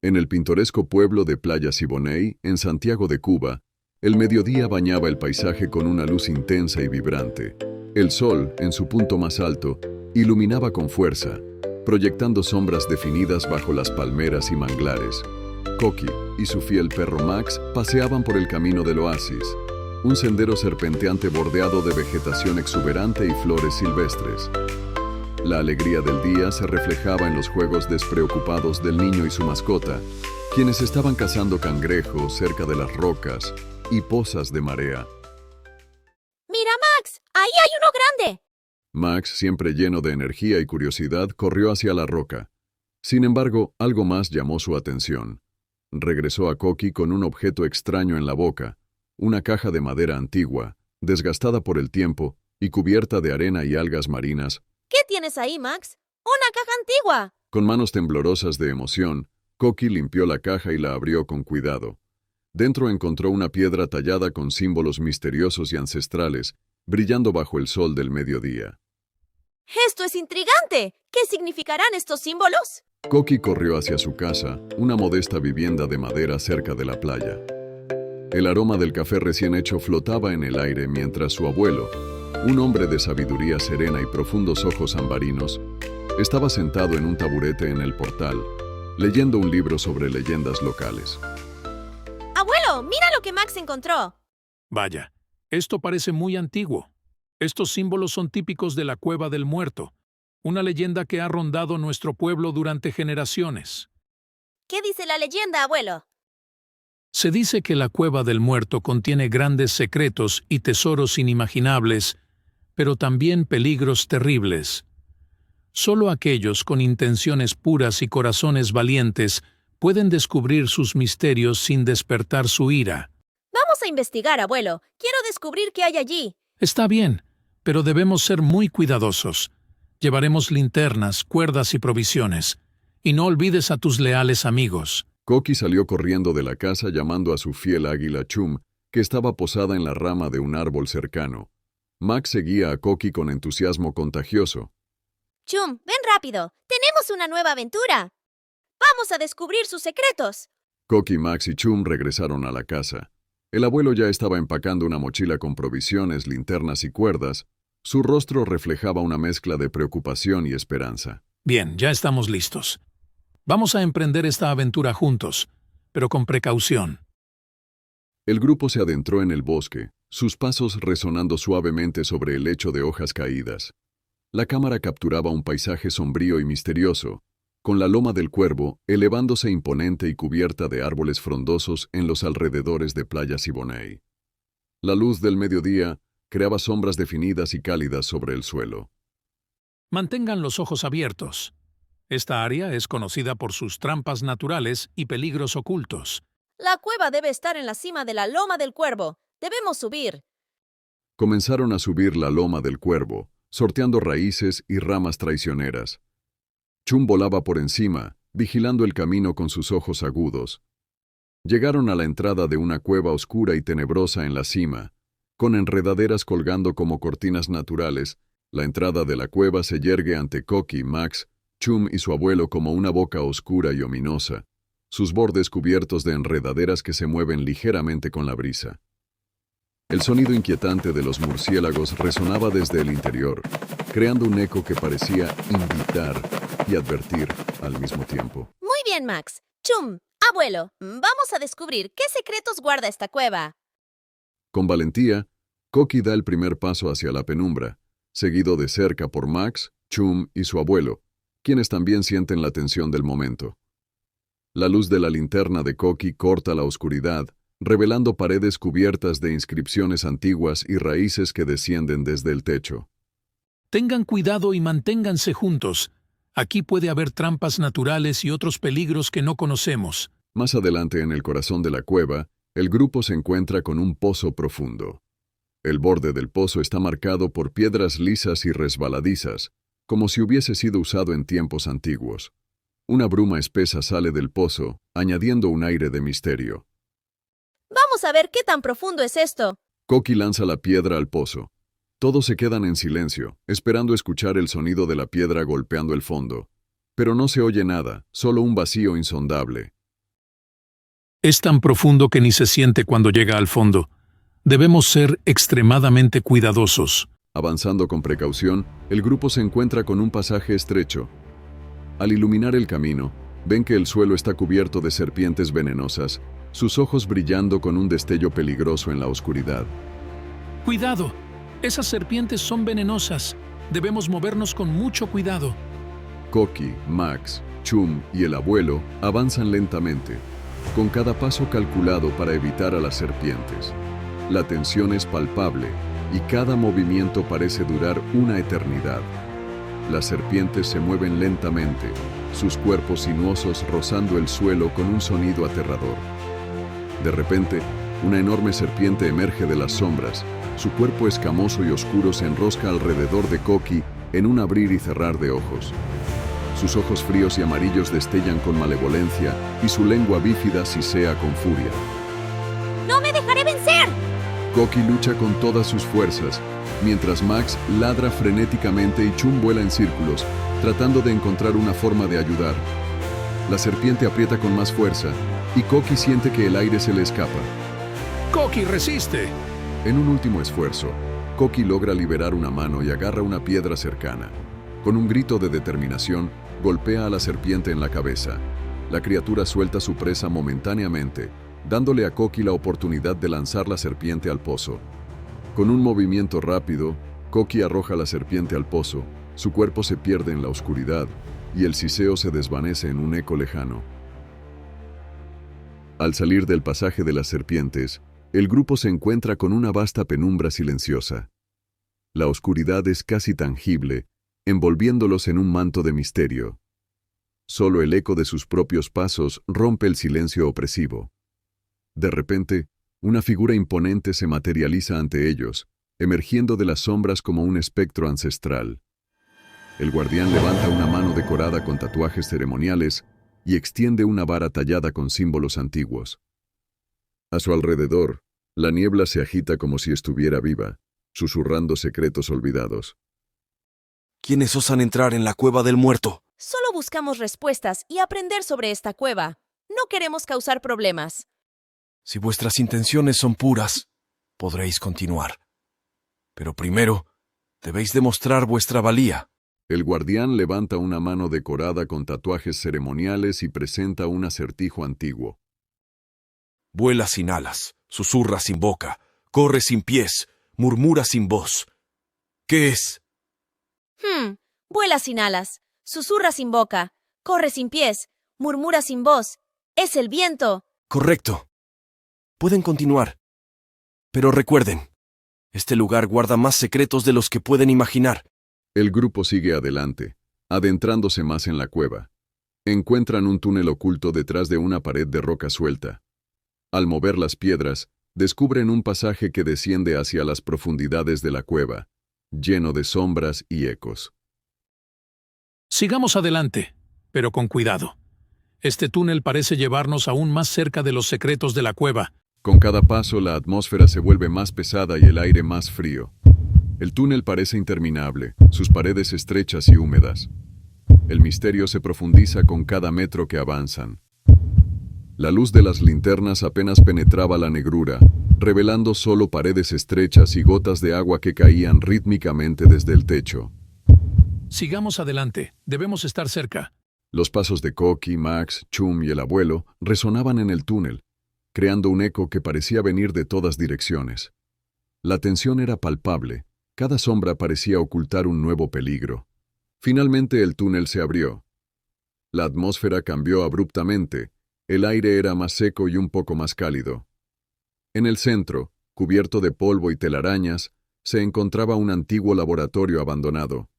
En el pintoresco pueblo de Playa Siboney, en Santiago de Cuba, el mediodía bañaba el paisaje con una luz intensa y vibrante. El sol, en su punto más alto, iluminaba con fuerza, proyectando sombras definidas bajo las palmeras y manglares. Coqui y su fiel perro Max paseaban por el camino del oasis, un sendero serpenteante bordeado de vegetación exuberante y flores silvestres. La alegría del día se reflejaba en los juegos despreocupados del niño y su mascota, quienes estaban cazando cangrejos cerca de las rocas y pozas de marea. ¡Mira, Max! ¡Ahí hay uno grande! Max, siempre lleno de energía y curiosidad, corrió hacia la roca. Sin embargo, algo más llamó su atención. Regresó a Coqui con un objeto extraño en la boca, una caja de madera antigua, desgastada por el tiempo y cubierta de arena y algas marinas. ¿Qué tienes ahí, Max? ¡Una caja antigua! Con manos temblorosas de emoción, Coqui limpió la caja y la abrió con cuidado. Dentro encontró una piedra tallada con símbolos misteriosos y ancestrales, brillando bajo el sol del mediodía. ¡Esto es intrigante! ¿Qué significarán estos símbolos? Coqui corrió hacia su casa, una modesta vivienda de madera cerca de la playa. El aroma del café recién hecho flotaba en el aire mientras su abuelo, un hombre de sabiduría serena y profundos ojos ambarinos, estaba sentado en un taburete en el portal, leyendo un libro sobre leyendas locales. ¡Abuelo, mira lo que Max encontró! Vaya, esto parece muy antiguo. Estos símbolos son típicos de la Cueva del Muerto, una leyenda que ha rondado nuestro pueblo durante generaciones. ¿Qué dice la leyenda, abuelo? Se dice que la Cueva del Muerto contiene grandes secretos y tesoros inimaginables, pero también peligros terribles. Solo aquellos con intenciones puras y corazones valientes pueden descubrir sus misterios sin despertar su ira. Vamos a investigar, abuelo. Quiero descubrir qué hay allí. Está bien, pero debemos ser muy cuidadosos. Llevaremos linternas, cuerdas y provisiones. Y no olvides a tus leales amigos. Coqui salió corriendo de la casa llamando a su fiel águila Chum, que estaba posada en la rama de un árbol cercano. Max seguía a Coqui con entusiasmo contagioso. Chum, ven rápido. Tenemos una nueva aventura. Vamos a descubrir sus secretos. Coqui, Max y Chum regresaron a la casa. El abuelo ya estaba empacando una mochila con provisiones, linternas y cuerdas. Su rostro reflejaba una mezcla de preocupación y esperanza. Bien, ya estamos listos. Vamos a emprender esta aventura juntos, pero con precaución. El grupo se adentró en el bosque, sus pasos resonando suavemente sobre el lecho de hojas caídas. La cámara capturaba un paisaje sombrío y misterioso, con la loma del Cuervo elevándose imponente y cubierta de árboles frondosos en los alrededores de Playa Siboney. La luz del mediodía creaba sombras definidas y cálidas sobre el suelo. Mantengan los ojos abiertos. Esta área es conocida por sus trampas naturales y peligros ocultos. La cueva debe estar en la cima de la Loma del Cuervo. Debemos subir. Comenzaron a subir la loma del Cuervo, sorteando raíces y ramas traicioneras. Chum volaba por encima, vigilando el camino con sus ojos agudos. Llegaron a la entrada de una cueva oscura y tenebrosa en la cima, con enredaderas colgando como cortinas naturales. La entrada de la cueva se yergue ante Coqui, Max, Chum y su abuelo como una boca oscura y ominosa, sus bordes cubiertos de enredaderas que se mueven ligeramente con la brisa. El sonido inquietante de los murciélagos resonaba desde el interior, creando un eco que parecía invitar y advertir al mismo tiempo. Muy bien, Max. Chum, abuelo, vamos a descubrir qué secretos guarda esta cueva. Con valentía, Coqui da el primer paso hacia la penumbra, seguido de cerca por Max, Chum y su abuelo, quienes también sienten la tensión del momento. La luz de la linterna de Coqui corta la oscuridad, revelando paredes cubiertas de inscripciones antiguas y raíces que descienden desde el techo. Tengan cuidado y manténganse juntos. Aquí puede haber trampas naturales y otros peligros que no conocemos. Más adelante, en el corazón de la cueva, el grupo se encuentra con un pozo profundo. El borde del pozo está marcado por piedras lisas y resbaladizas, como si hubiese sido usado en tiempos antiguos. Una bruma espesa sale del pozo, añadiendo un aire de misterio. Vamos a ver qué tan profundo es esto. Coqui lanza la piedra al pozo. Todos se quedan en silencio, esperando escuchar el sonido de la piedra golpeando el fondo. Pero no se oye nada, solo un vacío insondable. Es tan profundo que ni se siente cuando llega al fondo. Debemos ser extremadamente cuidadosos. Avanzando con precaución, el grupo se encuentra con un pasaje estrecho. Al iluminar el camino, ven que el suelo está cubierto de serpientes venenosas, sus ojos brillando con un destello peligroso en la oscuridad. ¡Cuidado! Esas serpientes son venenosas. Debemos movernos con mucho cuidado. Koki, Max, Chum y el abuelo avanzan lentamente, con cada paso calculado para evitar a las serpientes. La tensión es palpable y cada movimiento parece durar una eternidad. Las serpientes se mueven lentamente, sus cuerpos sinuosos rozando el suelo con un sonido aterrador. De repente, una enorme serpiente emerge de las sombras. Su cuerpo escamoso y oscuro se enrosca alrededor de Koki en un abrir y cerrar de ojos. Sus ojos fríos y amarillos destellan con malevolencia y su lengua bífida sisea con furia. ¡No me dejaré vencer! Koki lucha con todas sus fuerzas, mientras Max ladra frenéticamente y Chum vuela en círculos, tratando de encontrar una forma de ayudar. La serpiente aprieta con más fuerza y Koki siente que el aire se le escapa. ¡Koki, resiste! En un último esfuerzo, Koki logra liberar una mano y agarra una piedra cercana. Con un grito de determinación, golpea a la serpiente en la cabeza. La criatura suelta su presa momentáneamente, dándole a Koki la oportunidad de lanzar la serpiente al pozo. Con un movimiento rápido, Koki arroja la serpiente al pozo, su cuerpo se pierde en la oscuridad y el siseo se desvanece en un eco lejano. Al salir del pasaje de las serpientes, el grupo se encuentra con una vasta penumbra silenciosa. La oscuridad es casi tangible, envolviéndolos en un manto de misterio. Solo el eco de sus propios pasos rompe el silencio opresivo. De repente, una figura imponente se materializa ante ellos, emergiendo de las sombras como un espectro ancestral. El guardián levanta una mano decorada con tatuajes ceremoniales y extiende una vara tallada con símbolos antiguos. A su alrededor, la niebla se agita como si estuviera viva, susurrando secretos olvidados. ¿Quiénes osan entrar en la cueva del muerto? Solo buscamos respuestas y aprender sobre esta cueva. No queremos causar problemas. Si vuestras intenciones son puras, podréis continuar. Pero primero, debéis demostrar vuestra valía. El guardián levanta una mano decorada con tatuajes ceremoniales y presenta un acertijo antiguo. Vuela sin alas, susurra sin boca, corre sin pies, murmura sin voz. ¿Qué es? Vuela sin alas, susurra sin boca, corre sin pies, murmura sin voz. Es el viento. Correcto. Pueden continuar. Pero recuerden, este lugar guarda más secretos de los que pueden imaginar. El grupo sigue adelante, adentrándose más en la cueva. Encuentran un túnel oculto detrás de una pared de roca suelta. Al mover las piedras, descubren un pasaje que desciende hacia las profundidades de la cueva, lleno de sombras y ecos. Sigamos adelante, pero con cuidado. Este túnel parece llevarnos aún más cerca de los secretos de la cueva. Con cada paso, la atmósfera se vuelve más pesada y el aire más frío. El túnel parece interminable, sus paredes estrechas y húmedas. El misterio se profundiza con cada metro que avanzan. La luz de las linternas apenas penetraba la negrura, revelando solo paredes estrechas y gotas de agua que caían rítmicamente desde el techo. Sigamos adelante, debemos estar cerca. Los pasos de Koki, Max, Chum y el abuelo resonaban en el túnel, creando un eco que parecía venir de todas direcciones. La tensión era palpable, cada sombra parecía ocultar un nuevo peligro. Finalmente el túnel se abrió. La atmósfera cambió abruptamente, el aire era más seco y un poco más cálido. En el centro, cubierto de polvo y telarañas, se encontraba un antiguo laboratorio abandonado.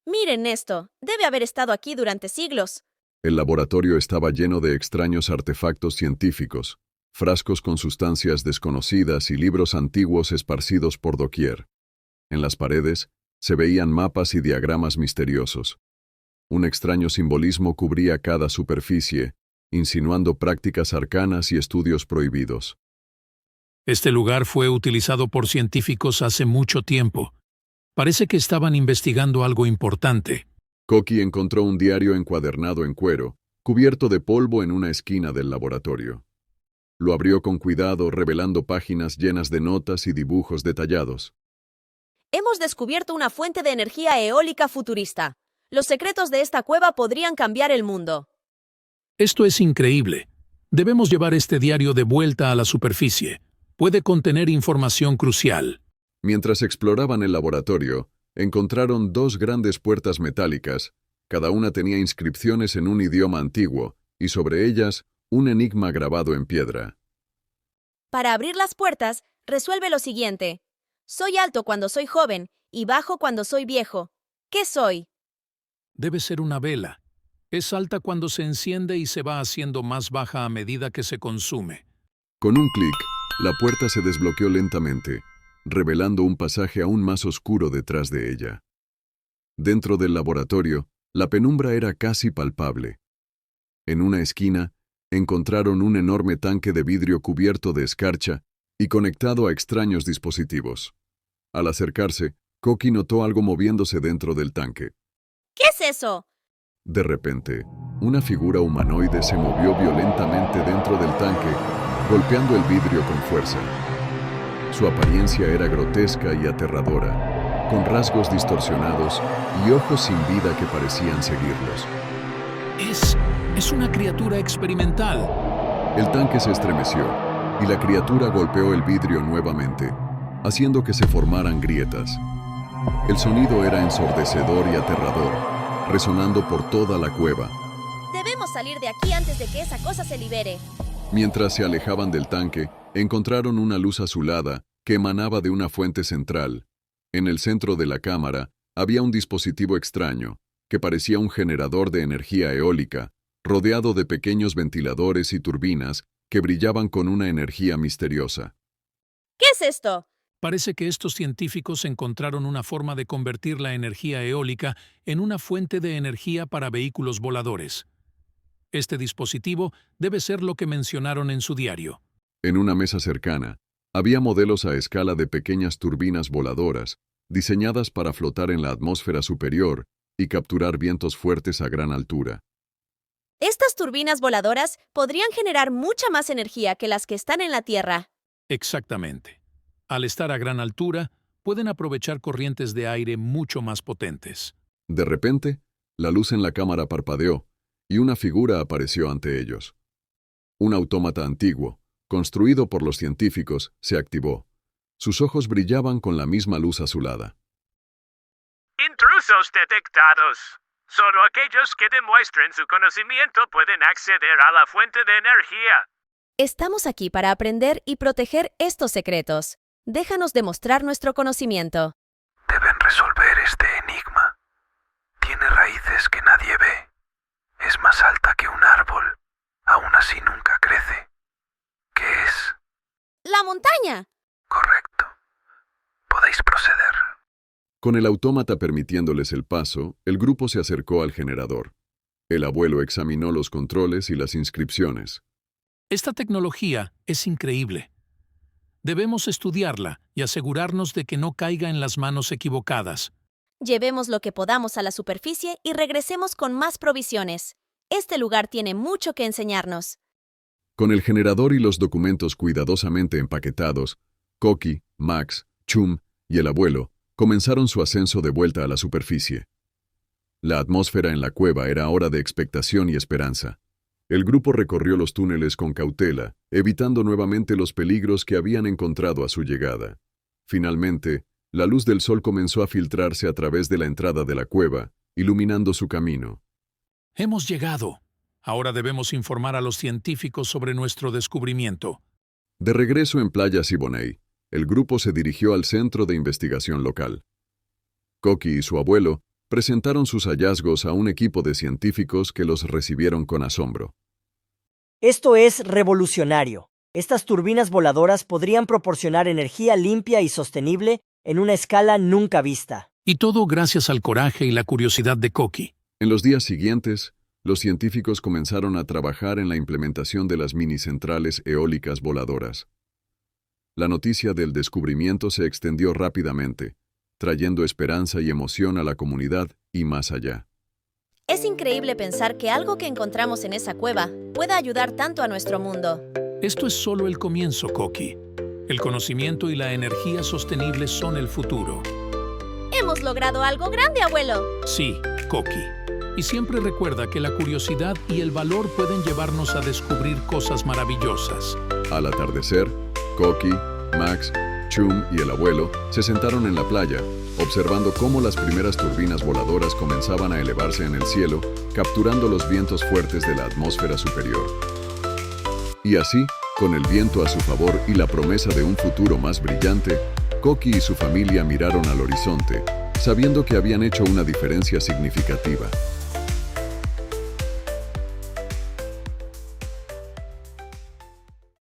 Miren esto. Debe haber estado aquí durante siglos. El laboratorio estaba lleno de extraños artefactos científicos, frascos con sustancias desconocidas y libros antiguos esparcidos por doquier. En las paredes se veían mapas y diagramas misteriosos. Un extraño simbolismo cubría cada superficie, insinuando prácticas arcanas y estudios prohibidos. Este lugar fue utilizado por científicos hace mucho tiempo. Parece que estaban investigando algo importante. Koki encontró un diario encuadernado en cuero, cubierto de polvo en una esquina del laboratorio. Lo abrió con cuidado, revelando páginas llenas de notas y dibujos detallados. Hemos descubierto una fuente de energía eólica futurista. Los secretos de esta cueva podrían cambiar el mundo. Esto es increíble. Debemos llevar este diario de vuelta a la superficie. Puede contener información crucial. Mientras exploraban el laboratorio, encontraron 2 grandes puertas metálicas. Cada una tenía inscripciones en un idioma antiguo, y sobre ellas, un enigma grabado en piedra. Para abrir las puertas, resuelve lo siguiente. Soy alto cuando soy joven y bajo cuando soy viejo. ¿Qué soy? Debe ser una vela. Es alta cuando se enciende y se va haciendo más baja a medida que se consume. Con un clic, la puerta se desbloqueó lentamente, revelando un pasaje aún más oscuro detrás de ella. Dentro del laboratorio, la penumbra era casi palpable. En una esquina, encontraron un enorme tanque de vidrio cubierto de escarcha y conectado a extraños dispositivos. Al acercarse, Koki notó algo moviéndose dentro del tanque. ¿Qué es eso? De repente, una figura humanoide se movió violentamente dentro del tanque, golpeando el vidrio con fuerza. Su apariencia era grotesca y aterradora, con rasgos distorsionados y ojos sin vida que parecían seguirlos. Es una criatura experimental. El tanque se estremeció, y la criatura golpeó el vidrio nuevamente, haciendo que se formaran grietas. El sonido era ensordecedor y aterrador, resonando por toda la cueva. Debemos salir de aquí antes de que esa cosa se libere. Mientras se alejaban del tanque, encontraron una luz azulada que emanaba de una fuente central. En el centro de la cámara había un dispositivo extraño, que parecía un generador de energía eólica, rodeado de pequeños ventiladores y turbinas que brillaban con una energía misteriosa. ¿Qué es esto? Parece que estos científicos encontraron una forma de convertir la energía eólica en una fuente de energía para vehículos voladores. Este dispositivo debe ser lo que mencionaron en su diario. En una mesa cercana, había modelos a escala de pequeñas turbinas voladoras, diseñadas para flotar en la atmósfera superior y capturar vientos fuertes a gran altura. Estas turbinas voladoras podrían generar mucha más energía que las que están en la Tierra. Exactamente. Al estar a gran altura, pueden aprovechar corrientes de aire mucho más potentes. De repente, la luz en la cámara parpadeó y una figura apareció ante ellos. Un autómata antiguo, construido por los científicos, se activó. Sus ojos brillaban con la misma luz azulada. Intrusos detectados. Solo aquellos que demuestren su conocimiento pueden acceder a la fuente de energía. Estamos aquí para aprender y proteger estos secretos. Déjanos demostrar nuestro conocimiento. Deben resolver este enigma. Tiene raíces que nadie ve. Es más alta que un árbol. Aún así nunca crece. ¿Qué es? ¡La montaña! Correcto. Podéis proceder. Con el autómata permitiéndoles el paso, el grupo se acercó al generador. El abuelo examinó los controles y las inscripciones. Esta tecnología es increíble. Debemos estudiarla y asegurarnos de que no caiga en las manos equivocadas. Llevemos lo que podamos a la superficie y regresemos con más provisiones. Este lugar tiene mucho que enseñarnos. Con el generador y los documentos cuidadosamente empaquetados, Koki, Max, Chum y el abuelo comenzaron su ascenso de vuelta a la superficie. La atmósfera en la cueva era ahora de expectación y esperanza. El grupo recorrió los túneles con cautela, evitando nuevamente los peligros que habían encontrado a su llegada. Finalmente, la luz del sol comenzó a filtrarse a través de la entrada de la cueva, iluminando su camino. Hemos llegado. Ahora debemos informar a los científicos sobre nuestro descubrimiento. De regreso en Playa Siboney, el grupo se dirigió al centro de investigación local. Koki y su abuelo presentaron sus hallazgos a un equipo de científicos que los recibieron con asombro. Esto es revolucionario. Estas turbinas voladoras podrían proporcionar energía limpia y sostenible en una escala nunca vista. Y todo gracias al coraje y la curiosidad de Koki. En los días siguientes, los científicos comenzaron a trabajar en la implementación de las mini-centrales eólicas voladoras. La noticia del descubrimiento se extendió rápidamente, trayendo esperanza y emoción a la comunidad y más allá. Es increíble pensar que algo que encontramos en esa cueva pueda ayudar tanto a nuestro mundo. Esto es solo el comienzo, Koki. El conocimiento y la energía sostenible son el futuro. Hemos logrado algo grande, abuelo. Sí, Koki. Y siempre recuerda que la curiosidad y el valor pueden llevarnos a descubrir cosas maravillosas. Al atardecer, Koki, Max, Chum y el abuelo se sentaron en la playa, observando cómo las primeras turbinas voladoras comenzaban a elevarse en el cielo, capturando los vientos fuertes de la atmósfera superior. Y así, con el viento a su favor y la promesa de un futuro más brillante, Koki y su familia miraron al horizonte, sabiendo que habían hecho una diferencia significativa.